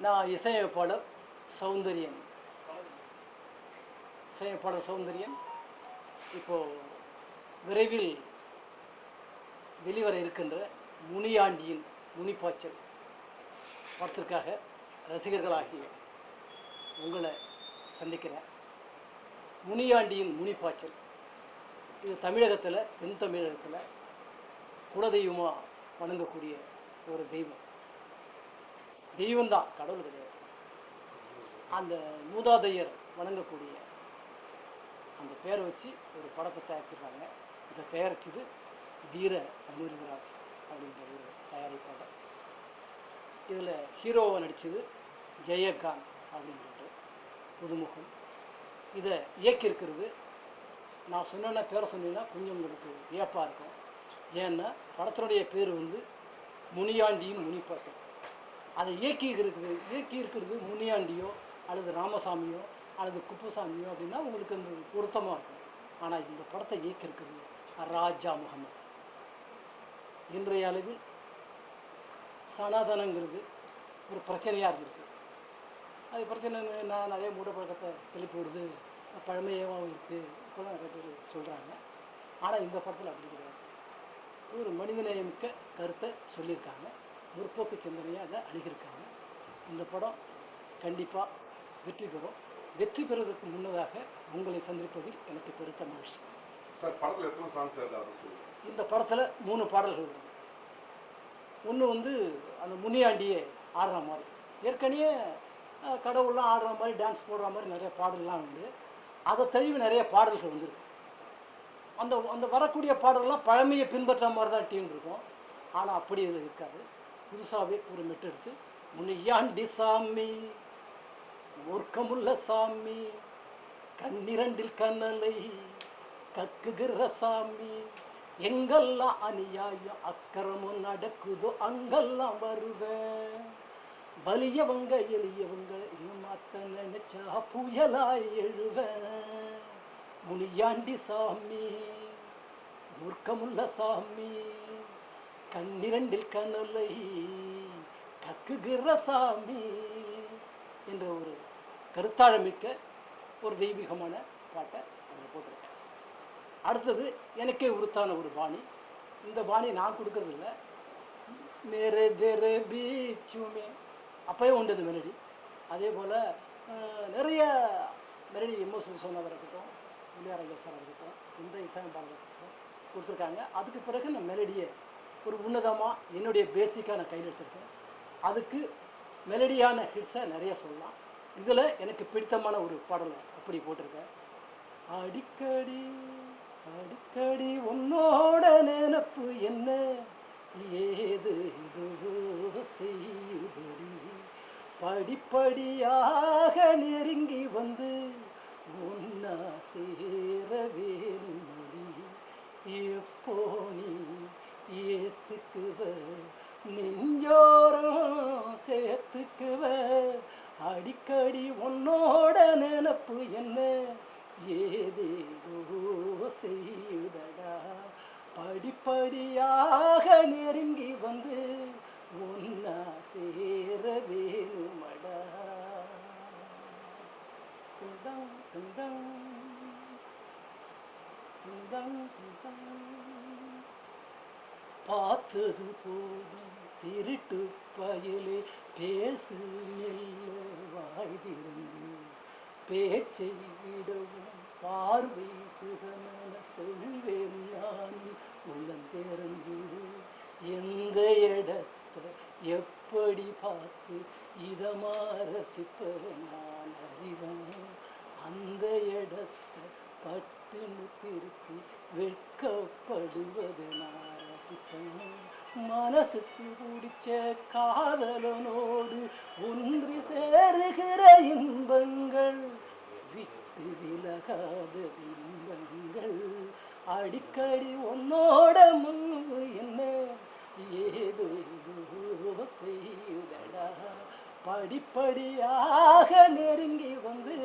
நான் இசையமைப்பாளர் சௌந்தரியன். இப்போது விரைவில் வெளிவர இருக்கின்ற முனியாண்டியின் முனிப்பாய்ச்சல் படத்திற்காக ரசிகர்களாகிய உங்களை சந்திக்கிறேன். முனியாண்டியின் முனிப்பாய்ச்சல் இது தமிழகத்தில், தென் தமிழகத்தில் குலதெய்வமாக வணங்கக்கூடிய ஒரு தெய்வம்தான், கடவுள் கிடையாது. அந்த மூதாதையர் வணங்கக்கூடிய அந்த பேரை வச்சு ஒரு படத்தை தயாரிச்சிருக்காங்க. இதை தயாரித்தது வீர அமிர்தராஜ் அப்படிங்கிற ஒரு தயாரிப்பாளர். இதில் ஹீரோவை நடித்தது ஜெயகாந்த் அப்படிங்கிறது புதுமுகம். இதை இயக்கியிருக்கிறது, நான் சொன்னேன்னா பேரை சொன்னீங்கன்னா கொஞ்சம் உங்களுக்கு வியப்பாக இருக்கும். ஏன்னா படத்தினுடைய பேர் முனியாண்டியின் முனிப்பாய்ச்சல். அதை இயக்கியிருக்கிறது முனியாண்டியோ அல்லது ராமசாமியோ அல்லது குப்புசாமியோ அப்படின்னா உங்களுக்கு அந்த பொருத்தமாக இருக்கும். ஆனால் இந்த படத்தை இயக்கியிருக்கிறது ராஜா முகமது. இன்றைய அளவில் சனாதனங்கிறது ஒரு பிரச்சனையாக இருந்திருக்கு. அது பிரச்சனை நான் நிறைய மூடப்பழக்கத்தை தெளிப்பு விடுது, பழமையாகவும் இருக்குது, இப்போலாம் நிறைய பேர் சொல்கிறாங்க. ஆனால் இந்த படத்தில் அப்படி கிடையாது. ஒரு மனிதநேயமிக்க கருத்தை சொல்லியிருக்காங்க, முற்போக்கு சிந்தனையாக அதை அணுகியிருக்காங்க. இந்த படம் கண்டிப்பாக வெற்றி பெறும். வெற்றி பெறுவதற்கு முன்னதாக உங்களை சந்திப்பதில் எனக்கு பெருத்த மகிழ்ச்சி. சார், படத்தில் எத்தனை சாங்ஸ்? இந்த படத்தில் 3 பாடல்கள் வருது. ஒன்று அந்த முனியாண்டியை ஆடுற மாதிரி, ஏற்கனவே கடவுள்லாம் ஆடுற மாதிரி, டான்ஸ் போடுற மாதிரி நிறைய பாடல்லாம் உண்டு. அதை தழுவி நிறைய பாடல்கள் வந்துருக்கு. அந்த வரக்கூடிய பாடல்கள்லாம் பழமையை பின்பற்ற மாதிரி தான் டீம் இருக்கும். ஆனால் அப்படி இதில் இருக்காது. புதுசாகவே ஒரு மெட்டு எடுத்து முனியாண்டி சாமி, மூர்க்கமுள்ள சாமி, கண்ணிரண்டில் கண்ணலை கக்குகிற சாமி, எங்கெல்லாம் அநியாயம் அக்கிரமம் நடக்குதோ அங்கெல்லாம் வருவேன், வலியவங்க எளியவங்க ஏமாத்த நினைச்சா புயலாய் எழுவேன், முனியாண்டி சாமி, மூர்க்கமுள்ள சாமி, கண்ணிரண்டில் கண்ணலை கக்குகிற சாமி என்ற ஒரு கருத்தாழமிக்க ஒரு தெய்வீகமான பாட்டை அதில் போட்டிருக்கேன். அடுத்தது எனக்கே உருத்தான ஒரு பாணி. இந்த பாணி நான் கொடுக்கறதில்ல, மேரே தேரே பீச்சுமே அப்போயே உண்டு அந்த மெலடி. அதே போல் நிறைய மெலடி எம்எஸ் விஸ்வநாதர் இருக்கட்டும், இளையராஜா சார் இருக்கட்டும், இந்த இசையமைப்பாளர் இருக்கட்டும் கொடுத்துருக்காங்க. அதுக்கு பிறகு நான் மெலடியை ஒரு உன்னதமாக என்னுடைய பேசிக்காக நான் கையில் எடுத்திருக்கேன். அதுக்கு மெலடியான ஹிட்ஸை நிறைய சொல்லலாம். இதில் எனக்கு பிடித்தமான ஒரு பாடலை அப்படி போட்டிருக்கேன். அடிக்கடி அடிக்கடி உன்னோட நினப்பு என்ன ஏது இதுவோ செய்யுதடி, படிப்படியாக நெருங்கி உன்னா சேர வேணுமடி, எப்போ நீ ஏத்துக்குவ நெஞ்சோரம் சேர்த்துக்குவ, அடிக்கடி உன்னோட நினப்பு என்ன ஏதேதோ செய்யுதடா, படிப்படியாக நெருங்கி ஒன்னா சேர வேணுமடா. பார்த்தது போதும் திருட்டு பயலே, பேசு மெல்ல வாய் திறந்து, பேச்சை விடவும் பார்வை சுகமென சொல்வேன் நானும் உள்ளந்திறந்து, எந்த இடத்தை எப்படி பார்த்து இதமா ரசிப்ப நான் அறிவேன், அந்த இடத்தை பட்டுன்னு திருத்தி வெட்கப்படுவது நான் ரசிப்பேன், மனசுக்கு பிடிச்ச காதலனோடு ஒன்றி சேருகிற இன்பங்கள், விட்டு விலகாத பிம்பங்கள், அடிக்கடி உன்னோட முன்பு என்ன ஏதோ ஏதோ செய்யுதடா, படிப்படியாக நெருங்கி உன்னை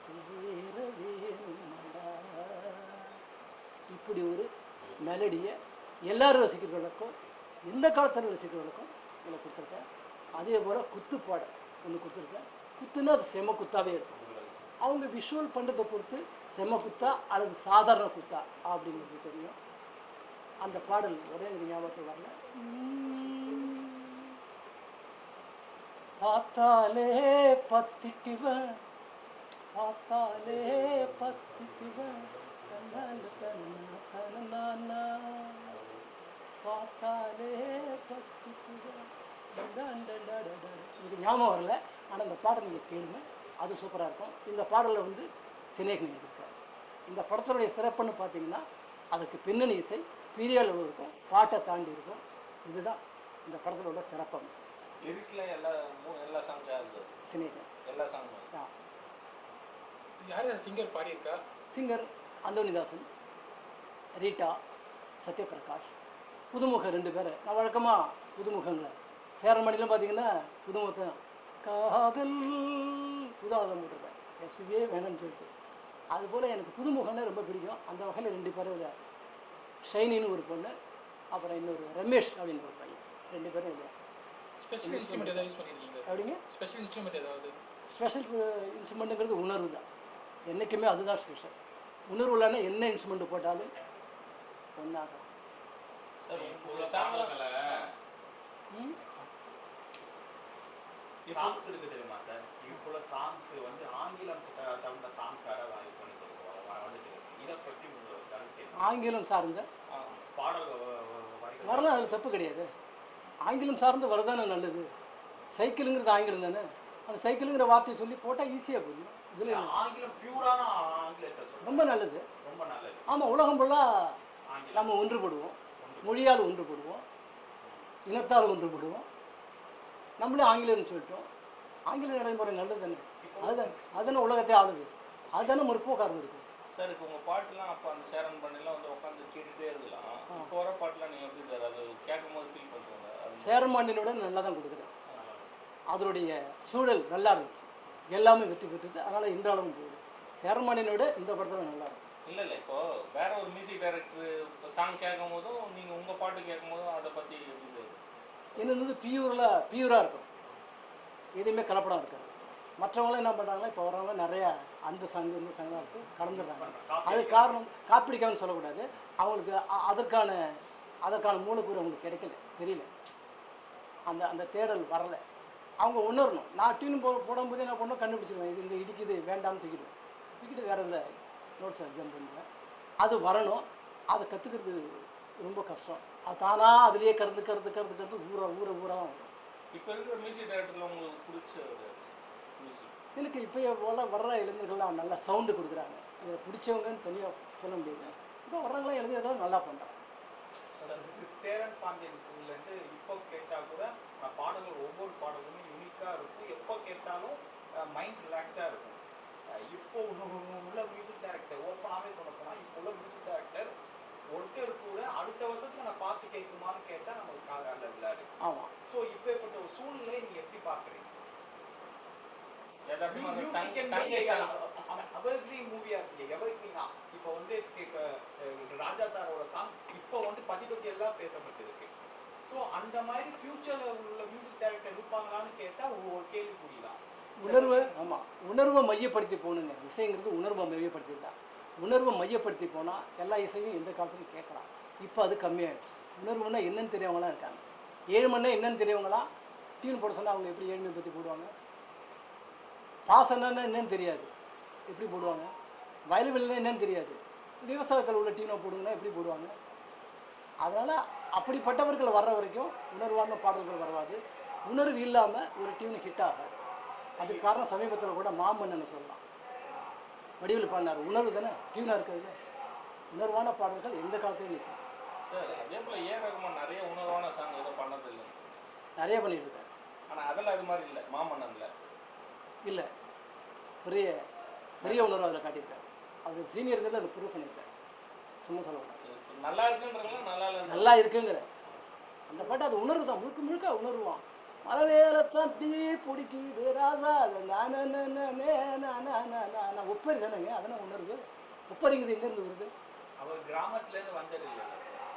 சேர வேணுமடா. இப்படி ஒரு மெலடியை எல்லாரும் ரசிக்கிறவர்களுக்கும் எந்த காலத்தில் ரசிக்கிறவர்களுக்கும் இதில் கொடுத்துருக்கேன். அதே போல் குத்துப்பாடல் ஒன்று கொடுத்துருக்கேன். குத்துன்னா அது செம குத்தாவே இருக்கும். அவங்க விஷுவல் பண்ணுறதை பொறுத்து செம குத்தா அல்லது சாதாரண குத்தா அப்படிங்கிறது தெரியும். அந்த பாடல் உடனே எனக்கு ஞாபகத்துக்கு வரல. பார்த்தாலே பத்திக்குவன், பார்த்தாலே பத்திக்குவன், பார்த்தாலே பத்திக்குவன். இது ஞாபகம் வரல, ஆனால் இந்த பாடல் நீங்கள் கேளுங்க, அது சூப்பராக இருக்கும். இந்த பாடலில் வந்து சினேகன் எழுதியிருக்கார். இந்த படத்தினுடைய சிறப்புன்னு பார்த்தீங்கன்னா அதுக்கு பின்னணி இசை பெரிய அளவு இருக்கும், பாட்டை தாண்டி இருக்கும். இதுதான் இந்த படத்தில் உள்ள சிறப்பம்சம். எல்லா சாங்கும் சினேகன் எல்லா சாங்கும் யார் சிங்கர் பாடியிருக்கா? சிங்கர் அந்தோனிதாசன், ரீட்டா, சத்யபிரகாஷ், புதுமுக 2 பேர். நான் வழக்கமாக புதுமுகங்களை சேரமணிலும் பார்த்தீங்கன்னா புதுமுகத்தை காதல் புதாதம் போட்டிருப்பேன், எஸ்பிபியே வேணும்னு சொல்லிட்டு. அதுபோல் எனக்கு புதுமுகம்னு ரொம்ப பிடிக்கும். அந்த வகையில் 2 பேர், ஷைனின்னு ஒரு பொண்ணு, அப்புறம் இன்னொரு ரமேஷ் அப்படின்னு ஒரு பையன், 2 பேரும் இல்லை. ஸ்பெஷல் இன்ஸ்ட்ருமெண்ட் ஏதாவது யூஸ் பண்ணியிருக்கீங்க? அப்படிங்க ஸ்பெஷல் இன்ஸ்ட்ருமெண்ட் ஏதாவது? ஸ்பெஷல் இன்ஸ்ட்ருமெண்ட்டுங்கிறது உணர்வு தான், என்றைக்குமே அதுதான் ஸ்பெஷல். உணர்வு இல்லைன்னா என்ன இன்ஸ்ட்ருமெண்ட் போட்டாலும் ஒன்றாகும். சாங்ஸ் இருக்கு தெரியுமா சார்? இப்போ சாங்ஸ் வந்து ஆங்கிலம் தமிழ சாங்ஸ் வந்துட்டு இதை பற்றி உங்களுக்கு கருத்து? ஆங்கிலம் சார்ந்த பாடல் வரலாம், அதில் தப்பு கிடையாது. ஆங்கிலம் சார்ந்து வரதானே நல்லது. சைக்கிளுங்கிறது ஆங்கிலம் தானே, அந்த சைக்கிளுங்கிற வார்த்தையை சொல்லி போட்டால் ஈஸியாக புரியும். இதில் ஆங்கிலம் பியூரான ஆங்கிலத்தை சொல்லுங்கள், ரொம்ப நல்லது. ரொம்ப நல்லது. ஆமாம், உலகம் ஃபுல்லாக நம்ம ஒன்றுபடுவோம், மொழியால் ஒன்றுபடுவோம், இனத்தால் ஒன்றுபடுவோம். நம்மளே ஆங்கிலம்னு சொல்லிட்டோம். ஆங்கில நடைமுறை நல்லது தானே, அதுதானே உலகத்தை ஆளுது, அதுதானே முற்போக்காரது இருக்குது. சார் இப்போ உங்கள் பாட்டுலாம் அப்போ அந்த சேரன் பண்ணிலாம் வந்து உட்காந்து கேட்டுகிட்டே இருக்கலாம். இப்போ வர பாட்டுலாம் நீங்கள் எப்படி சார் அது கேட்கும் போது ஃபீல் பண்ணுறோங்க? சேரமாண்டினோட நல்லா தான் கொடுக்குறேன். அதனுடைய சூழல் நல்லா இருந்துச்சு, எல்லாமே வெற்றி பெற்றது. அதனால் இன்றாலும் போகுது. சேரமாண்டினோட இந்த படத்தில் நல்லா இருக்கும். இல்லை இப்போது வேற ஒரு மியூசிக் டைரக்டர் சாங் கேட்கும் போதும் நீங்கள் உங்கள் பாட்டு கேட்கும் போதும் அதை பற்றி எப்படி சார்? என்னது வந்து பியூராக இருக்கும், எதுவுமே கலப்படம் இருக்காது. மற்றவங்களாம் என்ன பண்ணுறாங்கன்னா இப்போ வரவங்க நிறையா அந்த சாங் இந்த சாங்லாம் இருக்குது கலந்துடுறாங்க. அது காரணம் காப்பிடிக்கான்னு சொல்லக்கூடாது, அவங்களுக்கு அதற்கான மூலக்கூறு அவங்களுக்கு கிடைக்கல, தெரியல, அந்த தேடல் வரலை. அவங்க உணரணும். நான் டியூன் போடும்போதே நான் பொண்ணு கண்டுபிடிச்சிடுவேன், இது இந்த இடிக்குது வேண்டாம்னு தூக்கிட்டு வேறு இதில் நோட்ஸை ஜம்ப் பண்ணுவேன். அது வரணும், அதை கற்றுக்கிறது ரொம்ப கஷ்டம். அது தானாக அதுலேயே கடந்து ஊராக வரும். இப்போ இருக்கிற மியூசிக் டைரக்டரில் உங்களுக்கு பிடிச்ச மியூசிக்? எனக்கு இப்போ வர்ற இளைஞர்கள்லாம் நல்லா சவுண்டு கொடுக்குறாங்க. இதில் பிடிச்சவங்கன்னு தனியாக சொல்ல முடியாது. இப்போ வர்றவங்களாம் இளைஞர்கள் நல்லா பண்ணுறாங்க. சேரன் பாண்டியன்லேருந்து இப்போ கேட்டால் கூட பாடல்கள் ஒவ்வொரு பாடல்களும் யூனிக்காக இருக்கும். எப்போ கேட்டாலும் மைண்ட் ரிலாக்ஸாக இருக்கும். இப்போ உள்ள மியூசிக் டைரக்டர் ஓப்பனாகவே சொல்லப்போனால் இப்போ உள்ள மியூசிக் டைரக்டர் ஒருத்தர் கூட அடுத்த வருஷத்துக்கு நான் பார்த்து கேட்குமான்னு கேட்டால் நமக்கு காதால விளையாடு. ஆமாம். ஸோ இப்பேற்பட்ட ஒரு சூழ்நிலையை நீங்கள் எப்படி பார்க்குறீங்க? எவர்கிரீன் மூவியா இருக்கு, எவர்கிரீனா இப்போ வந்து ராஜா சாரோட சாங் இப்போ வந்து பதிப்பத்தி எல்லாம் பேசப்பட்டு இருக்கு. ஸோ அந்த மாதிரி ஃபியூச்சர்ல உள்ள மியூசிக் டைரக்டர் இருப்பாங்களான்னு கேட்டால் ஒரு கேள்வி புரியலாம். உணர்வை மையப்படுத்தி போகணுங்க. இசைங்கிறது உணர்வை மையப்படுத்தி தான். உணர்வை மையப்படுத்தி போனால் எல்லா இசையும் எந்த காலத்துலையும் கேட்கலாம். இப்போ அது கம்மியாகிடுச்சு. உணர்வுன்னா என்னன்னு தெரியவங்களாம் இருக்காங்க. 7 மணி நேரம் என்னன்னு தெரியவங்களாம் டியூன் போட சொன்னால் அவங்க எப்படி ஏழ்மையை பற்றி போடுவாங்க? பாசன்னா என்னன்னு தெரியாது, எப்படி போடுவாங்க? வயல்வெளினா என்னன்னு தெரியாது, விவசாயத்தில் உள்ள டியூனை போடுங்கன்னா எப்படி போடுவாங்க? அதனால் அப்படிப்பட்டவர்கள் வர்ற வரைக்கும் உணர்வான பாடல்கள் வராது. உணர்வு இல்லாமல் ஒரு டியூன் ஹிட் ஆகாது. அதுக்கு காரணம் சமீபத்தில் கூட மாமன்னன்னு சொல்லலாம், வடிவில் பாடினார். உணர்வு தானே டியூனாக இருக்குதுல்ல. உணர்வான பாடல்கள் எந்த காலத்துலையும் நிற்கும் சார். அதே போல் ஏ ரகுமான் நிறைய உணர்வான சாங் எதுவும் பண்ணதில்லை, நிறைய பண்ணிட்டு இருக்காரு. ஆனால் அதில் அது மாதிரி இல்லை, மாமன்னன்ல இல்லை. பெரிய உணர்வு அதில் காட்டியிருக்காரு. அவர் சீனியருங்கிறது அதை ப்ரூவ் பண்ணியிருக்காரு. சும்மா சொல்லக்கூடாது. நல்லா இருக்குன்றதுலாம் நல்லா இருக்குங்கிற அந்த பாட்டு அது உணர்வு தான், முழுக்க உணர்வான். மலவேலத்தான் தீ பிடிக்குது ராசா, அது நான் ஒப்பரி தானேங்க, அதனால் உணர்வு. ஒப்பரிங்கிறது எங்கேருந்து வருது? அவர் கிராமத்துலேருந்து வந்தது இல்லை.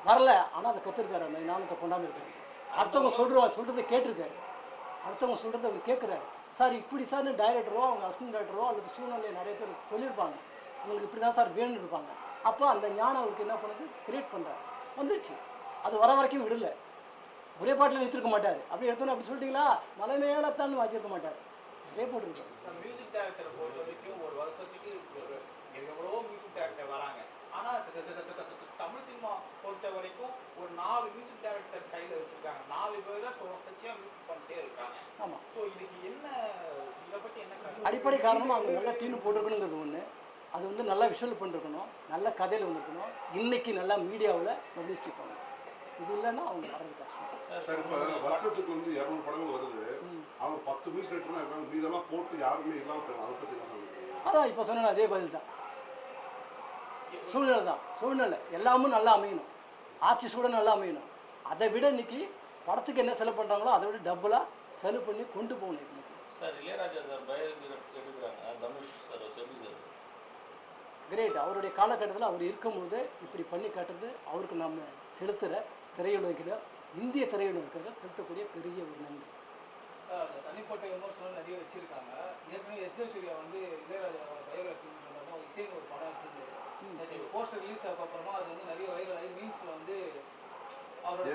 வரல, ஆனால் அதை கற்றுருக்காரு, அந்த ஞானத்தை கொண்டாந்துருக்காரு. அடுத்தவங்க சொல்கிறத கேட்டிருக்காரு, அடுத்தவங்க சொல்கிறத அவர் கேட்குறாரு. சார் இப்படி சார்னு டைரக்டரோ அவங்க அசிஸ்டன்ட் டைரக்டரோ அல்லது சூழ்நிலையை நிறைய பேர் சொல்லியிருப்பாங்க, உங்களுக்கு இப்படி தான் சார் வேணும்னு இருப்பாங்க. அப்போ அந்த ஞானம் அவருக்கு என்ன பண்ணுது, கிரியேட் பண்ணுறாரு, வந்துடுச்சு. அது வர வரைக்கும் விடல, ஒரே பாட்டில் நிறுத்திருக்க மாட்டார். அப்படி எடுத்தோன்னு அப்படி சொல்லிட்டீங்களா மலை மேலே தான் வச்சிருக்க மாட்டார், நிறைய போட்டுருக்காரு. மியூசிக் டைரக்டரை பொறுத்த வரைக்கும் ஒரு வருஷத்துக்கு எவ்வளோ மியூசிக் டைரக்டர் வராங்க. ஆனால் தமிழ் சினிமா பொறுத்த வரைக்கும் ஒரு 4 மியூசிக் டைரக்டர் கையில் வச்சுருக்காங்க. 4 பேர் தான் தொடர்ச்சியாக மியூசிக் பண்ணிட்டே இருக்காங்க. ஆமாம், ஸோ இதுக்கு என்ன, இதை பற்றி என்ன அடிப்படை காரணம் அவங்க நல்ல டீம் போட்டிருக்கணுங்கிறது ஒன்று. அது வந்து நல்லா விஷுவல் பண்ணிருக்கணும், நல்ல கதையில் வந்திருக்கணும், இன்னைக்கு நல்லா மீடியாவில் பப்ளிசிட்டி பண்ணணும். இது இல்லைன்னா அவங்க வர்றது கஷ்டம். சார் இப்போ வருஷத்துக்கு வந்து 200 படங்கள் வருது, அவங்க 10 மியூசிக் ரைட்டர் தான் இருக்காங்க, மீதெல்லாம் போட்டு யாருமே இல்லாமல் தரும். அதை பற்றி என்ன சொல்லுங்க? அதான் இப்போ சொன்ன அதே பதில் தான், சூழ்நிலை தான். சூழ்நிலை எல்லாமும் நல்லா அமையணும், ஆர்டிஸ்ட் கூட நல்லா அமையணும். அதை விட இன்னைக்கு படத்துக்கு என்ன செலவு பண்ணுறாங்களோ அதை விட டபுளாக செலவு பண்ணி கொண்டு போகணும். இன்னைக்கு சார் இளையராஜா சார் பயோகிராஃபி எடுக்கிறாங்க, தனுஷ் சார் வச்சு எப்படி சார்? கிரேட். அவருடைய காலகட்டத்தில் அவர் இருக்கும்போது இப்படி பண்ணி காட்டுறது அவருக்கு நம்ம செலுத்துகிற திரையுலகினர், இந்திய திரையுலகினர் செலுத்தக்கூடிய பெரிய ஒரு நன்றி. தனிப்பட்ட விமர்சனம் நிறைய வச்சிருக்காங்க. ஏற்கனவே எஸ்.ஜே. சூர்யா வந்து இளையராஜாவோட பயோகிராஃபி இசைன்னு ஒரு படம் எடுத்துச்சு. போஸ்டர் ரிலீஸ் அப்புறமா அது வந்து நிறைய வைரல் ஆகி மீன்ஸ்ல வந்து அவர்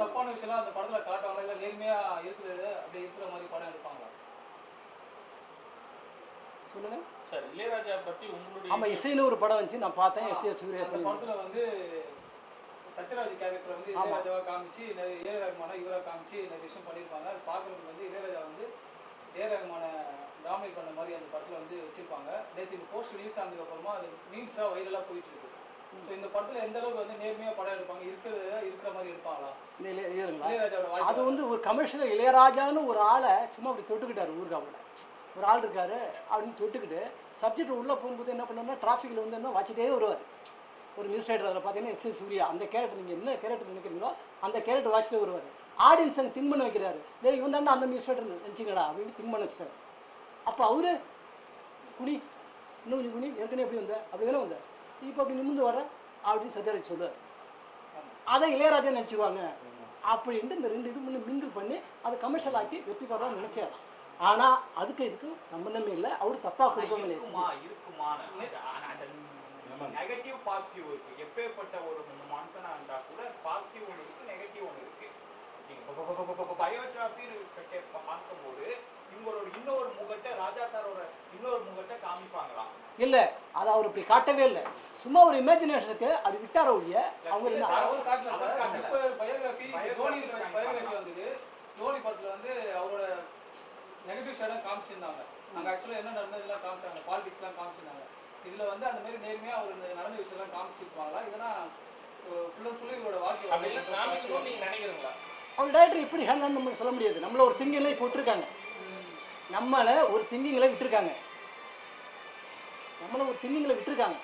தப்பான விஷயம்லாம் அந்த படத்துல காட்டுவாங்க, இல்லை நேர்மையா இருக்கிறது அப்படி இருக்கிற மாதிரி படம் எடுப்பாங்களா? சொல்லுங்க சார். இளையராஜா பற்றி உங்களுடைய ஆமாம், இசைன்னு ஒரு படம் வந்துச்சு, நான் பார்த்தேன். எஸ்.ஜே. சூர்யா அந்த படத்துல வந்து சத்யராஜ் கேரக்டர் வந்து இளையராஜாவை காமிச்சு ஏ ரஹ்மானை இவராக காமிச்சு நிறைய விஷயம் பண்ணியிருப்பாங்க. அது பார்க்குறதுக்கு வந்து இளையராஜா வந்து ஏ ரஹ்மானை டாமினேட் பண்ண மாதிரி அந்த படத்தில் வந்து வச்சிருப்பாங்க. நேற்று இந்த போஸ்ட் ரிலீஸ் ஆனதுக்கப்புறமா அது மீம்ஸாக வைரலாக போயிட்டு இருக்கு. ஸோ இந்த படத்தில் எந்த அளவுக்கு வந்து நேர்மையாக படம் எடுப்பாங்க, இருக்கிற மாதிரி எடுப்பாங்களா? இளையராஜாவோட அது வந்து ஒரு கமர்ஷியல் இளையராஜான்னு ஒரு ஆளை சும்மா அப்படி தொட்டுக்கிட்டார். ஊர்காவில் ஒரு ஆள் இருக்காரு அப்படின்னு தொட்டுக்கிட்டு சப்ஜெக்ட் உள்ளே போகும்போது என்ன பண்ணோம்னா டிராஃபிக்கில் வந்து என்ன வச்சுட்டே வருவார். ஒரு மியூசிக் ரைட்டர் அதில் பார்த்தீங்கன்னா எஸ்.ஜே. சூர்யா, அந்த கேரக்டர் நீங்கள் என்ன கேரக்டர் நினைக்கிறீங்களோ அந்த கேரக்டர் வாசிட்டே வருவார். ஆடியன்ஸ் அங்கே திங்க் பண்ண வைக்கிறாரு, டே இவன் தானே அந்த மியூசிக் ரைட்டர் நினச்சிங்கடா அப்படின்னு திங்க் பண்ண வச்சார். அப்போ அவரு குனி இன்னும் கொஞ்சம் குனி, ஏற்கனவே எப்படி வந்த அப்படி தானே வந்த, இப்போ அப்படி நிமிந்து வர அப்படின்னு சத்யராஜ் சொல்லுவார். அதை இளையராஜா நினச்சிக்குவாங்க அப்படின்ட்டு இந்த 2 இது முன்னே மிங்கிள் பண்ணி அதை கமர்ஷியல் ஆக்கி வெற்றி பெறலாம்னு நினச்சார். ஆனால் அதுக்கு இதுக்கு சம்மந்தமே இல்லை. அவர் தப்பாக கொடுக்கவே இல்லை. நெகட்டிவ் பாசிட்டிவ் இருக்கு. எப்பேற்பட்ட ஒரு மனுஷனா இருந்தா கூட பாசிட்டிவ் ஒன்று இருக்கு, நெகட்டிவ் ஒன்று இருக்கு. பயோகிராஃபி பார்க்கும்போது இவங்களோட இன்னொரு முகத்தை, ராஜா சாரோட இன்னொரு முகத்தை காமிப்பாங்களாம். இல்லை, அதை அவர் இப்படி காட்டவே இல்லை, சும்மா ஒரு இமேஜினேஷனுக்கு அப்படி விட்டார ஒழிய அவங்க அவர் காட்டல சார். இப்போ பயோகிராஃபி தோனி பயோகிராஃபி வந்தது. தோனி படத்தில் வந்து அவரோட நெகட்டிவ் ஷேடாக காமிச்சிருந்தாங்க. அங்கே ஆக்சுவலாக என்ன நடந்ததுலாம் காமிச்சாங்க, பாலிடிக்ஸ்லாம் காமிச்சிருந்தாங்க. இதில் வந்து அந்த மாதிரி நேர்மையாக அவர் நடந்த விஷயம்லாம் காமிச்சிருப்பாங்களா? இதெல்லாம் ஃபுல் அண்ட் ஃபுல்லு இவரோட வாழ்க்கை நீங்கள் நினைக்கிறீங்களா? அவர் டைரக்டர் இப்படி ஹேண்ட் நம்ம சொல்ல முடியாது. நம்மள ஒரு திங்கிங்லாம் இப்போ விட்டுருக்காங்க, நம்மளை ஒரு திங்கிங்கில் விட்டுருக்காங்க, நம்மளை ஒரு திங்கிங்கில் விட்டுருக்காங்க.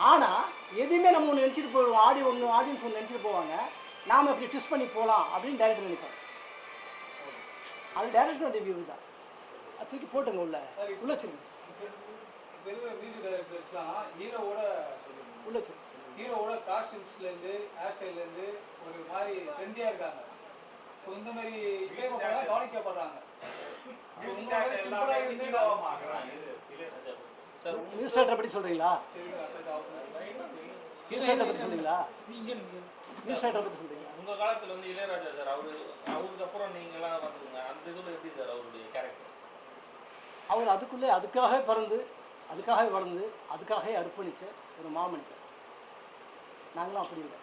ஆனால் எதுவுமே நம்ம ஒன்று நினச்சிட்டு போடுவோம், ஆடியன்ஸ் ஒன்று நினச்சிட்டு போவாங்க, நாம் இப்படி ட்விஸ்ட் பண்ணி போகலாம் அப்படின்னு டைரக்டர் நினைப்பாங்க. அது டைரக்டர் வியூ தான். அது தூக்கி போட்டுங்க உள்ள வச்சுருங்க. மியூசிக் டைரக்டர்ஸ்லாம் ஹீரோவோட காஸ்டியூம்ஸ்லேருந்து ஹேர் ஸ்டைல்லேருந்து ஒரு மாதிரி ட்ரெண்டியாக இருக்காங்க. ஸோ இந்த மாதிரி இசையமைப்பாளர் கவனிக்கப்படுறாங்க. நியூஸ் ரைட்டரை பற்றி சொல்கிறீங்களா? நியூஸ் ரைட்டரை பற்றி சொல்கிறீங்களா? நியூஸ் ரைட்டரை பற்றி சொல்கிறீங்களா? உங்கள் காலத்தில் வந்து இளையராஜா சார் அவருக்கு அப்புறம் நீங்களாம் வந்துருங்க, அந்த இதில் எப்படி சார் அவருடைய கேரக்டர்? அவர் அதுக்காக பிறந்து, அதுக்காக வளர்ந்து, அதுக்காக அர்ப்பணித்த ஒரு மாமனிதர். நாங்களும் அப்படி இல்லை,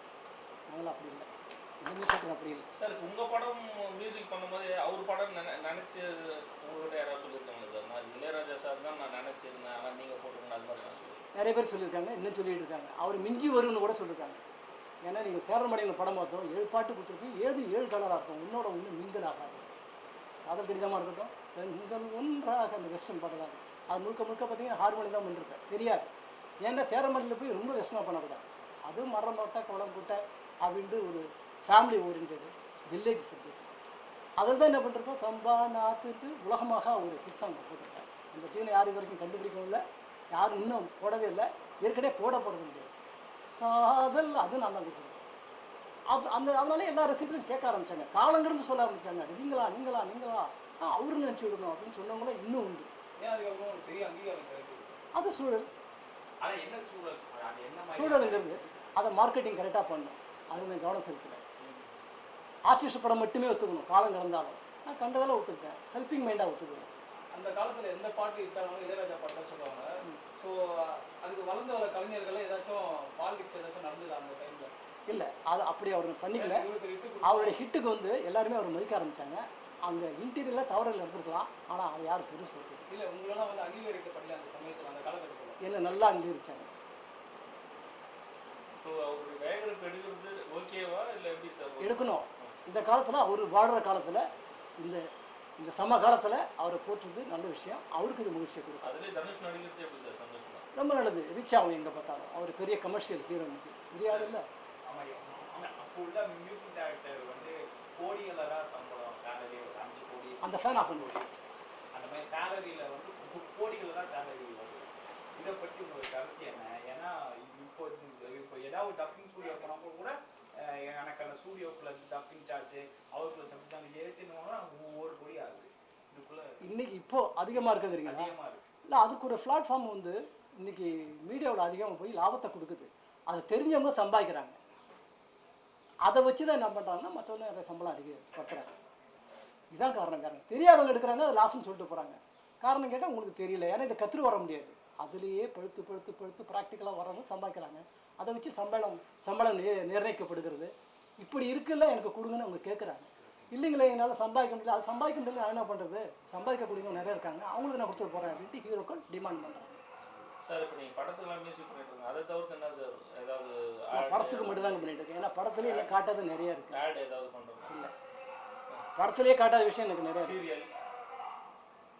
இந்த நியூஸ் அப்படி இல்லை சார். உங்கள் படம் மியூசிக் பண்ணும்போது அவர் படம் நினச்சி உங்கள்கிட்ட யாராவது சொல்லியிருக்காங்க சார்? நான் இளையராஜா சார் தான் நான் நினச்சிருந்தேன், ஆனால் நீங்கள் போட்டுருங்க அது மாதிரி நான் சொல்லுவேன். நிறைய பேர் சொல்லியிருக்காங்க, இன்னும் சொல்லிட்டு இருக்காங்க. அவர் மிஞ்சி வரும்னு கூட சொல்லியிருக்காங்க. ஏன்னா நீங்கள் சேரன்மடையில் படம் பார்த்தோம், 7 பாட்டு கொடுத்துருக்கோம், 7 கலராக இருக்கும், உன்னோட ஒன்று மிங்கல் ஆகாது. காதல் கடிதமாக இருக்கட்டும், முதல் ஒன்றாக அந்த வெஸ்டர்ன் பாட்டு தான். அது முழுக்க பார்த்தீங்கன்னா ஹார்மோனி தான் பண்ணிருக்கேன், தெரியாது. ஏன்னா சேரன்மடையில் போய் ரொம்ப வெஸ்டர்னாக பண்ணக்கூடாது. அது மரம் மட்டை குளம் குட்டை அப்படின்ட்டு ஒரு ஃபேமிலி ஓரியன்டது வில்லேஜ் சப்ஜெக்ட். அதில் தான் என்ன பண்ணிருக்கோம், சம்பா நாற்றுக்கு உலகமாக ஒரு ஹிட் சாங் போட்டிருக்கேன். அந்த டியூனை யாரும் இது வரைக்கும் கண்டுபிடிக்கவும் இல்லை, யாரும் இன்னும் போடவே இல்லை, ஏற்கனவே போடப்படுறது முடியாது. காதல் அது நான் தான் கொடுக்குறேன். அதனால எல்லா ரசிகர்களும் கேட்க ஆரம்பித்தாங்க, காலங்கிருந்து சொல்ல ஆரம்பித்தாங்க, நீங்களா நீங்களா நீங்களா அவரு நினச்சி விடணும் அப்படின்னு சொன்னவங்களும் இன்னும் உண்டு. ஏன் அதுக்கப்புறம் ஒரு பெரிய அங்கீகாரம் கிடைக்குது? அது சூழல். ஆனா என்ன சூழல், அது என்ன மாதிரி சூழலுங்கிறது அதை மார்க்கெட்டிங் கரெக்டாக பண்ணணும், அது நான் கவனம் செலுத்தலை. ஆர்டிஸ்ட் படம் மட்டுமே ஒத்துக்கணும், காலம் கடந்தாலும் நான் கண்டதெல்லாம் ஒத்துக்கிட்டேன், ஹெல்பிங் மைண்டாக ஒத்துக்குவேன். அந்த காலத்தில் எந்த பாட்டு இட்டாலும் இளையராஜா பாட்டு தான் சொல்லுவாங்க. ஸோ அதுக்கு வளர்ந்து வர கலைஞர்கள் ஏதாச்சும் பாலிடிக்ஸ் ஏதாச்சும் நடந்தது அந்த டைமில்? இல்லை, அது அப்படி அவர் பண்ணிக்கல. இவருக்கு ஹிட்டு அவருடைய ஹிட்டுக்கு வந்து எல்லாருமே அவர் மதிக்க ஆரம்பித்தாங்க. அந்த இன்டீரியரில் தவறுகள் எடுத்துருக்கலாம், ஆனால் அதை யாரும் பெரும் சொல்கிறது இல்லை. உங்களெல்லாம் வந்து அங்கீகரிக்கப்படல அந்த சமயத்தில், அந்த காலகட்டத்தில்? என்ன நல்லா அங்கீகரிச்சாங்க. ஸோ அவருடைய வேகருக்கு எடுக்கிறது ஓகேவா இல்லை எப்படி சார்? எடுக்கணும். இந்த காலத்தில் அவர் வாழ்கிற காலத்தில் இந்த இந்த சம காலத்தில் அவரை போட்டுறது நல்ல விஷயம், அவருக்கு இது மகிழ்ச்சியை கொடுக்கும். அதுலேயே தனுஷ் நடிக்கிறது எப்படி சார் சந்தோஷமா? ரொம்ப நல்லது, ரிச் ஆகும் எங்கே பார்த்தாலும். அவர் பெரிய கமர்ஷியல் ஹீரோ, தெரியாது இல்லை. ஆமா, அப்போ உள்ள மியூசிக் டைரக்டர் வந்து கோடிகளா சம்பளம், சேலரி ஒரு 5 கோடி அந்த ஃபேன் ஆஃப் பண்ணி அந்த மாதிரி சேலரியில வந்து கோடிகள் தான் சேலரி வருது. இதை பற்றி உங்களோட கருத்து என்ன? ஏன்னா இப்போ ஏதாவது டப்பிங் ஸ்டூடியோ போனப்போ கூட எனக்கு அந்த ஸ்டூடியோக்குள்ள டப்பிங் சார்ஜ் அவருக்குள்ள சம்பளம் ஏற்றினோம்னா 1 கோடி ஆகுது. இதுக்குள்ள இன்னைக்கு இப்போது அதிகமாக இருக்குங்கிறீங்களா? அதிகமாக இருக்கு. இல்லை, அதுக்கு ஒரு பிளாட்ஃபார்ம் வந்து இன்னைக்கு மீடியாவில் அதிகமாக போய் லாபத்தை கொடுக்குது, அதை தெரிஞ்சவங்க சம்பாதிக்கிறாங்க. அதை வச்சு தான் என்ன பண்ணுறாங்கன்னா மற்றவங்க நிறைய சம்பளம் படுத்துறாங்க. இதுதான் காரணம். தெரியாதவங்க எடுக்கிறாங்க, அது லாஸ்ன்னு சொல்லிட்டு போகிறாங்க. காரணம் கேட்டால் உங்களுக்கு தெரியல, ஏன்னா இதை கற்றுட்டு வர முடியாது. அதுலேயே பழுத்து ப்ராக்டிக்கலாக வரவங்க சம்பாதிக்கிறாங்க. அதை வச்சு சம்பளம் நிர்ணயிக்கப்படுகிறது. இப்படி இருக்குல்ல, எனக்கு கொடுங்கன்னு அவங்க கேட்குறாங்க. இல்லைங்களே, என்னால் சம்பாதிக்க முடியல, அது சம்பாதிக்க முடியல, நான் என்ன பண்ணுறது, சம்பாதிக்கக்கூடியவங்க நிறைய இருக்காங்க, அவங்களுக்கு நான் கொடுத்துட்டு போகிறேன் அப்படின்ட்டு ஹீரோக்கள் டிமாண்ட் பண்ணுறாங்க. சார் இப்போ நீங்கள் படத்துக்குலாம் மியூசிக் பண்ணிட்டு இருக்கீங்க, அதை தவிர்த்து என்ன சார் ஏதாவது நான் படத்துக்கு மட்டும் தாங்க பண்ணிட்டு இருக்கேன். ஏன்னா படத்துலேயே என்ன காட்டாத நிறைய இருக்குது. ஆட் ஏதாவது பண்ணுறோம்? இல்லை, படத்துலேயே காட்டாத விஷயம் எனக்கு நிறைய சீரியல்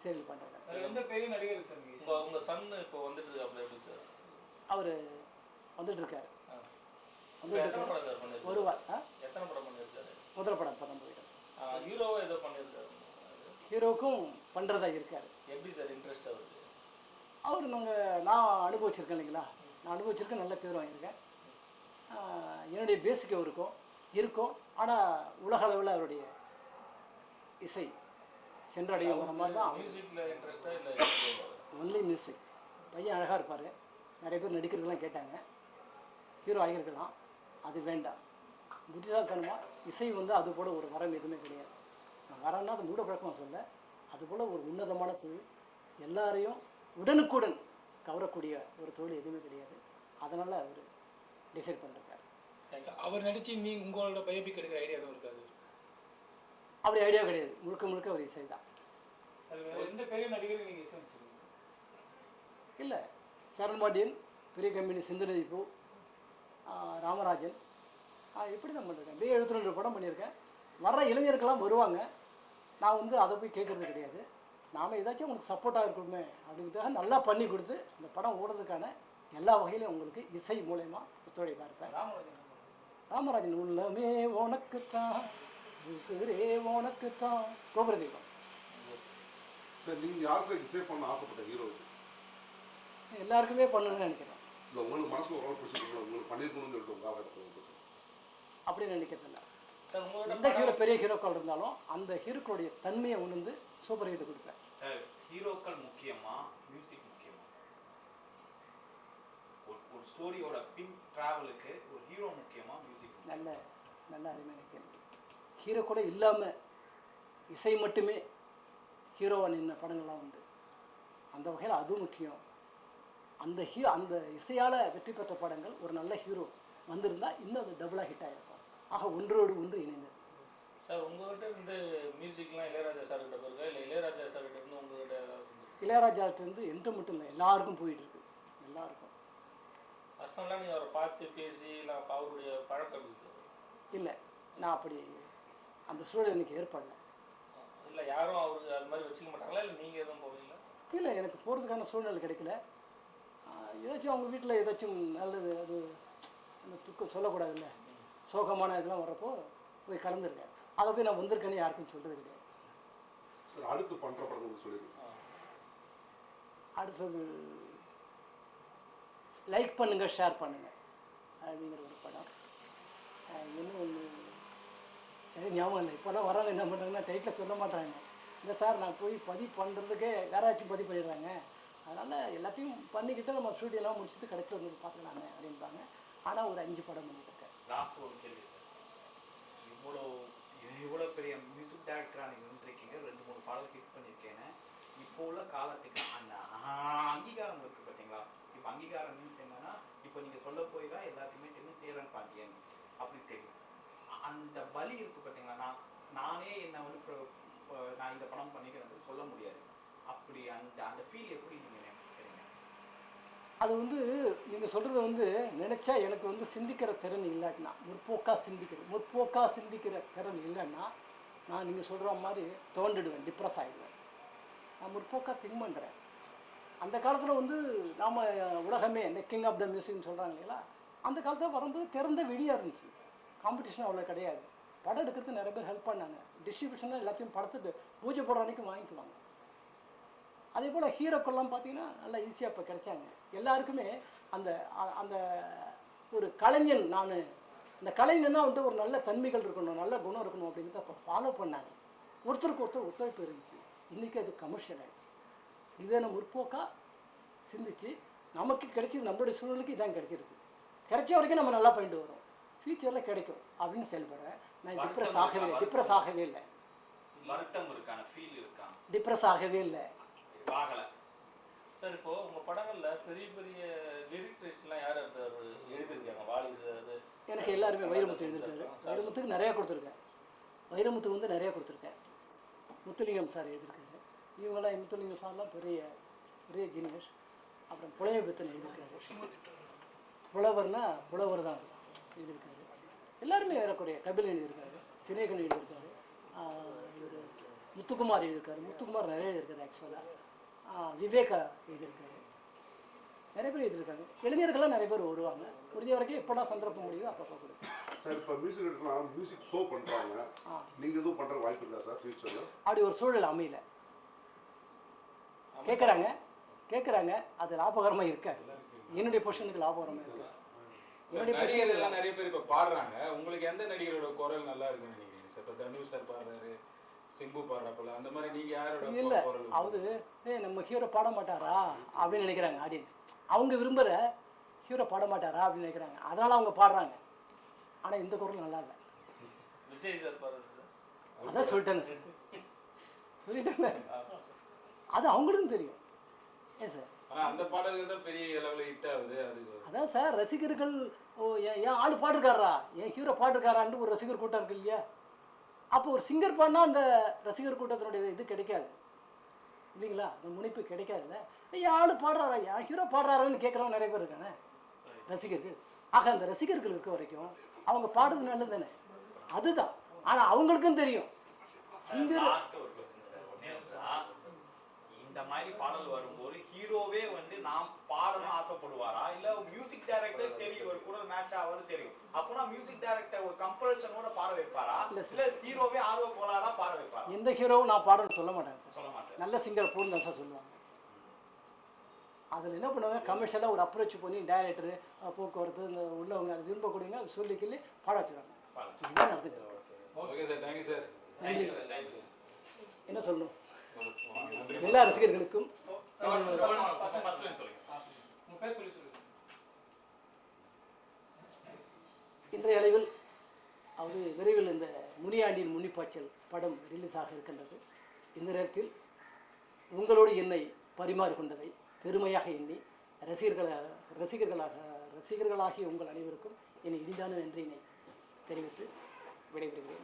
சீரியல் பண்ணுறேன். வேறு எந்த பெரிய நடிகர் சார் நீங்கள்? உங்கள் சன் இப்போ வந்துட்டு அப்படி எப்படி சார்? அவர் வந்துட்டு இருக்காரு. எத்தனை படம் சார் பண்ணிருக்காரு? ஒரு எத்தனை படம் பண்ணியிருக்காரு? முதல் படம் இப்போ நம்ம போயிட்டோம். ஹீரோவை ஏதோ பண்ணியிருக்காரு. ஹீரோவுக்கும் பண்ணுறதா இருக்கார். எப்படி சார் இன்ட்ரெஸ்ட் அவருக்கு? அவர் நான் அனுபவிச்சிருக்கேன் இல்லைங்களா, நான் அனுபவிச்சிருக்கேன், நல்ல பேர் வாங்கியிருக்கேன். என்னுடைய பேசிக் அவருக்கும் இருக்கும். ஆனால் உலக அளவில் அவருடைய இசை சென்றடையும் வர மாதிரி தான். மியூசிக்கில் இன்ட்ரெஸ்ட்டாக இல்லை? Only music. பையன் அழகாக இருப்பார், நிறைய பேர் நடிக்கிறதுலாம் கேட்டாங்க, ஹீரோ ஆகியிருக்கலாம், அது வேண்டாம். புத்திசாலித்தனமாக இசை வந்து அது போல் ஒரு வரம் எதுவுமே கிடையாது. நான் வரேன்னா அது மூட பழக்கமாக சொல்ல, அதுபோல் ஒரு உன்னதமான தொழில், எல்லாரையும் உடனுக்குடன் கவரக்கூடிய ஒரு தொழில் எதுவுமே கிடையாது. அதனால் அவர் டிசைட் பண்ணிருக்காரு. அவர் நடித்து உங்களோட பயோபிக் எடுக்கிற ஐடியா எதுவும் இருக்காது? அப்படி ஐடியா கிடையாது, முழுக்க ஒரு இசை தான். அது வேறு எந்த பெரிய நடிகரும் நீங்கள் இசைச்சிருக்கீங்க? இல்லை, சரண் பாண்டியன், பெரிய கம்பெனி சிந்துநதி பூ, ராமராஜன், இப்படி தான் பண்ணியிருக்கேன். 72 படம் பண்ணியிருக்கேன். வர்ற இளைஞர்கள்லாம் வருவாங்க, நான் வந்து அதை போய் கேட்குறது கிடையாது. நாம் ஏதாச்சும் உங்களுக்கு சப்போர்ட்டாக இருக்கணுமே அப்படிங்கிறதுக்காக நல்லா பண்ணி கொடுத்து அந்த படம் ஓடுறதுக்கான எல்லா வகையிலும் உங்களுக்கு இசை மூலயமா ஒத்துழைப்பாக இருப்பேன். ராமராஜன் உள்ளமே உனக்குத்தான், உசுரே உனக்குத்தான், கோபுரதீபம். சார் நீங்கள் யார் சார் இசை பண்ண ஆசைப்பட்ட ஹீரோ? எல்லாருக்குமே பண்ணணும்னு நினைக்கிறேன். இல்லை, உங்களுக்கு மனசில் ஒரு பிடிச்சிருக்கணும், உங்களுக்கு பண்ணியிருக்கணும்னு சொல்லிட்டு உங்கள் அப்படின்னு நினைக்கிறதில்ல. சார் உங்களோட எந்த ஹீரோ பெரிய ஹீரோக்கள் இருந்தாலும் அந்த ஹீரோக்களுடைய தன்மையை உணர்ந்து சூப்பர் ஹிட் கொடுப்பேன். சார், ஹீரோக்கள் முக்கியமா, மியூசிக் முக்கியமா? ஒரு ஸ்டோரியோட பின் டிராவலுக்கு ஒரு ஹீரோ முக்கியமா, மியூசிக்? நல்ல அருமையான கேள்வி. ஹீரோ கூட இல்லாமல் இசை மட்டுமே ஹீரோவாக நின்ன படங்கள்லாம் வந்து அந்த வகையில் அதுவும் முக்கியம். அந்த இசையால் வெற்றி பெற்ற படங்கள் ஒரு நல்ல ஹீரோ வந்திருந்தால் இன்னும் அது டபுளாக ஹிட் ஆகிருக்கும். ஆக ஒன்றோடு ஒன்று இணைந்தது. சார் உங்கள்கிட்ட இருந்து மியூசிக்லாம் இளையராஜா சார்கிட்ட போயிருக்கா, இல்லை இளையராஜா சார்கிட்ட இருந்து உங்கள்கிட்ட ஏதாவது? இளையராஜாட்டிருந்து என்று மட்டும் இல்லை, எல்லாருக்கும் போயிட்டுருக்கு, எல்லாருக்கும். பர்சனலாக நீங்கள் அவரை பார்த்து பேசி இல்லை அவருடைய பழக்கம் எப்படி சார்? இல்லை, நான் அப்படி அந்த சூழல் எனக்கு ஏற்படல. இல்லை யாரும் அவருக்கு அது மாதிரி வச்சுக்க மாட்டாங்களா, இல்லை நீங்கள் எதுவும் போவீங்களா? இல்லை, எனக்கு போகிறதுக்கான சூழ்நிலை கிடைக்கல. ஏதாச்சும் அவங்க வீட்டில் ஏதாச்சும் நல்லது, அது அந்த துக்கம் சொல்லக்கூடாதுல்ல, சோகமான இதெல்லாம் வர்றப்போ போய் கலந்துருக்கேன். அதை போய் நான் வந்திருக்கேன்னு யாருக்கும் சொல்கிறது கிடையாது. சார் அடுத்து பண்ணுற படம் சொல்லிடுங்க சார். அடுத்தது லைக் பண்ணுங்கள், ஷேர் பண்ணுங்கள், அப்படிங்கிற ஒரு படம். இன்னும் ஒன்று சரி ஞாபகம் இல்லை. இப்போலாம் வராங்க என்ன பண்ணுறாங்கன்னா டைட்டில் சொல்ல மாட்டாங்க. இல்லை சார் நான் போய் பதிவு பண்ணுறதுக்கே யாராச்சும் பதிவு பண்ணிடுறாங்க, அதனால் எல்லாத்தையும் பண்ணிக்கிட்டு நம்ம ஸ்டூடியோலாம் முடிச்சுட்டு கடைசியில் வந்து பார்த்துக்கலாங்க அப்படின்பாங்க. ஆனால் ஒரு 5 படம் பண்ணிட்டுருக்கேன். லாஸ்ட் ஒரு கேள்வி சார், இவ்வளோ பெரிய மியூசிக் டைரக்டராக நீங்கள் இருந்திருக்கீங்க, 2-3 பாடல் ஹிட் பண்ணியிருக்கேன்னு. இப்போ உள்ள காலத்துக்கு அந்த அங்கீகாரம் இருக்குது பார்த்தீங்களா? இப்போ அங்கீகாரம் மீன்ஸ் என்னன்னா, இப்போ நீங்கள் சொல்ல போய் தான் எல்லாத்தையுமே தெரியும் சேரன் பாண்டியன் அப்படி தெரியும். அந்த வலி இருக்குது பார்த்தீங்களா? நானே என்னை வந்து நான் இந்த படம் பண்ணிக்கிறேன் சொல்ல முடியாது. அப்படி அந்த ஃபீல் எப்படி நீங்கள் நினைக்கிறீங்க? அது வந்து நீங்கள் சொல்கிறது வந்து நினச்சா எனக்கு வந்து சிந்திக்கிற திறன் இல்லாட்டினா, முற்போக்காக சிந்திக்கிற திறன் இல்லைன்னா நான் நீங்கள் சொல்கிற மாதிரி தோண்டிடுவேன், டிப்ரெஸ் ஆகிடுவேன். நான் முற்போக்காக திங்க் பண்ணுறேன். அந்த காலத்தில் வந்து நாம் உலகமே இந்த கிங் ஆஃப் த மியூசிக்னு சொல்கிறாங்க இல்லைங்களா, அந்த காலத்தில் வரும்போது திறந்த வெளியாக இருந்துச்சு. காம்படிஷன் அவ்வளோ கிடையாது. படம் எடுக்கிறதுக்கு நிறைய பேர் ஹெல்ப் பண்ணாங்க. டிஸ்ட்ரிபியூஷனில் எல்லாத்தையும் படத்துக்கு பூஜை போடுற அன்றைக்கி வாங்கிக்குவாங்க. அதே போல் ஹீரோக்கள்லாம் பார்த்தீங்கன்னா நல்லா ஈஸியாக இப்போ கிடைச்சாங்க. எல்லாருக்குமே அந்த அந்த ஒரு கலைஞன், நான் இந்த கலைஞன்னா வந்துட்டு ஒரு நல்ல தன்மைகள் இருக்கணும், நல்ல குணம் இருக்கணும் அப்படிங்கிறத அப்போ ஃபாலோ பண்ணாங்க. ஒருத்தருக்கு ஒருத்தர் ஒத்துழைப்பு இருந்துச்சு. இன்றைக்கி அது கமர்ஷியல் ஆகிடுச்சு. இதை நம்ம முற்போக்காக சிந்திச்சு நமக்கு கிடைச்சது, நம்மளுடைய சூழ்நிலைக்கு இதான் கிடைச்சிருக்கு. கிடைச்ச வரைக்கும் நம்ம நல்லா பண்ணிட்டு வரோம், ஃபியூச்சரில் கிடைக்கும் அப்படின்னு செயல்படுறேன். நான் டிப்ரெஸ் ஆகவே இல்லை. வருத்தம் இருக்கான ஃபீல் இருக்கா? டிப்ரெஸ் ஆகவே இல்லை. சார் இப்போ உங்கள் படங்களில் பெரிய பெரிய லிரிக்ஸ்லாம் யார் சார் எழுதியிருக்காங்க? வாலி சார், எனக்கு எல்லாருமே வைரமுத்து எழுதியிருக்காரு. வைரமுத்துக்கு நிறையா கொடுத்துருக்கேன். வைரமுத்துக்கு வந்து நிறையா கொடுத்துருக்கேன். முத்துலிங்கம் சார் எழுதியிருக்காரு. இவங்களாம் முத்துலிங்கம் சார்லாம் பெரிய பெரிய ஜீனியஸ். அப்புறம் புலமைப்பித்தன் எழுதியிருக்காரு. புலவர்னா புலவர் தான் எழுதியிருக்காரு. எல்லாருமே ஏறக்குறைய கபில் எழுதியிருக்காரு, சினேகன் எழுதியிருக்காரு, இவர் முத்துக்குமார் எழுதியிருக்காரு. முத்துக்குமார் நிறைய எழுதியிருக்காரு. ஆக்சுவலாக விவேகா எழுதியிருக்காரு. நிறைய பேர் எழுதியிருக்காங்க. இளைஞர்கள்லாம் நிறைய பேர் வருவாங்க. முடிஞ்ச வரைக்கும் எப்போலாம் சந்தர்ப்பம் முடியும் அப்பப்போ கொடுக்கும். சார் இப்போ மியூசிக் எடுக்கலாம், மியூசிக் ஷோ பண்ணுறாங்க, நீங்கள் எதுவும் பண்ணுற வாய்ப்பு இருக்கா சார் ஃபியூச்சரில்? அப்படி ஒரு சூழல் அமையல. கேட்குறாங்க, அது லாபகரமாக இருக்காது. என்னுடைய பொசிஷனுக்கு லாபகரமாக இருக்காது. நடிகர்கள் நிறைய பேர் இப்போ பாடுறாங்க. உங்களுக்கு எந்த நடிகரோட குரல் நல்லா இருக்குன்னு நினைக்கிறீங்க சார்? இப்போ தனுஷ் சார் பாடுறாரு, சிம்பு பாடுறாப்புல, அந்த மாதிரி நீங்கள் யாரோட இல்லை அவது நம்ம ஹீரோ பாட மாட்டாரா அப்படின்னு நினைக்கிறாங்க ஆடியன்ஸ். அவங்க விரும்புகிற ஹீரோ பாட மாட்டாரா அப்படின்னு நினைக்கிறாங்க. அதனால் அவங்க பாடுறாங்க. ஆனால் இந்த குரல் நல்லா இல்லை. விஜய் சார் பாடுறது சார், அதான் சொல்லிட்டேங்க அது அவங்களுக்கும் தெரியும். ஏன் சார்? ஆனால் அந்த பாடல்கள் தான் பெரிய லெவலில் ஹிட் ஆகுது. அதான் சார் ரசிகர்கள், என் ஆள் பாடுக்காரா, என் ஹீரோ பாடுக்காரான்ட்டு ஒரு ரசிகர் கூட்டம் இருக்கு இல்லையா? அப்போ ஒரு சிங்கர் பாடினா அந்த ரசிகர் கூட்டத்தினுடைய இது கிடைக்காது இல்லைங்களா? அந்த முனைப்பு கிடைக்காதுல்ல. என் ஆள் பாடுறாரா, என் ஹீரோ பாடுறாரான்னு கேட்குறவங்க நிறைய பேர் இருக்கானே ரசிகர்கள். ஆக அந்த ரசிகர்கள் இருக்க வரைக்கும் அவங்க பாடுறது நல்லது தானே, அதுதான். ஆனால் அவங்களுக்கும் தெரியும் சிங்கர். இந்த மாதிரி பாடல் வரும்போது ஹீரோவே வந்து நான் பாடணும் ஆசைப்படுவாரா, இல்ல மியூசிக் டைரக்டர் தெரியும் ஒரு குரல் மேட்ச் ஆகுது தெரியும், அப்போனா மியூசிக் டைரக்டர் ஒரு கம்பல்ஷனோட பாட வைப்பாரா, இல்ல ஹீரோவே ஆர்வ கோளாரா பாட வைப்பாரா? எந்த ஹீரோவும் நான் பாடணும்னு சொல்ல மாட்டேன் சார். சொல்ல மாட்டேன். நல்ல சிங்கரை போடுன்னு தான் சார் சொல்லுவாங்க. அதில் என்ன பண்ணுவாங்க, கமர்ஷியலாக ஒரு அப்ரோச் பண்ணி டைரக்டரு, போக்குவரத்து, இந்த உள்ளவங்க அதை விரும்பக்கூடியவங்க அதை சொல்லி கிள்ளி பாட வச்சுருவாங்க. இதுதான் நடந்துட்டு. Okay sir, thank you sir. நன்றி. என்ன சொல்லணும், எல்லா ரசிகர்களுக்கும் இன்றைய அளவில் அது விரைவில் இந்த முனியாண்டியின் முன்னிப்பாய்ச்சல் படம் ரிலீஸ் ஆக இருக்கின்றது. இந்த நேரத்தில் உங்களோடு என்னை பரிமாறிக்கொண்டதை பெருமையாக எண்ணி ரசிகர்களாகிய உங்கள் அனைவருக்கும் என் இனிதான நன்றியினை தெரிவித்து விடைபெறுகிறேன்.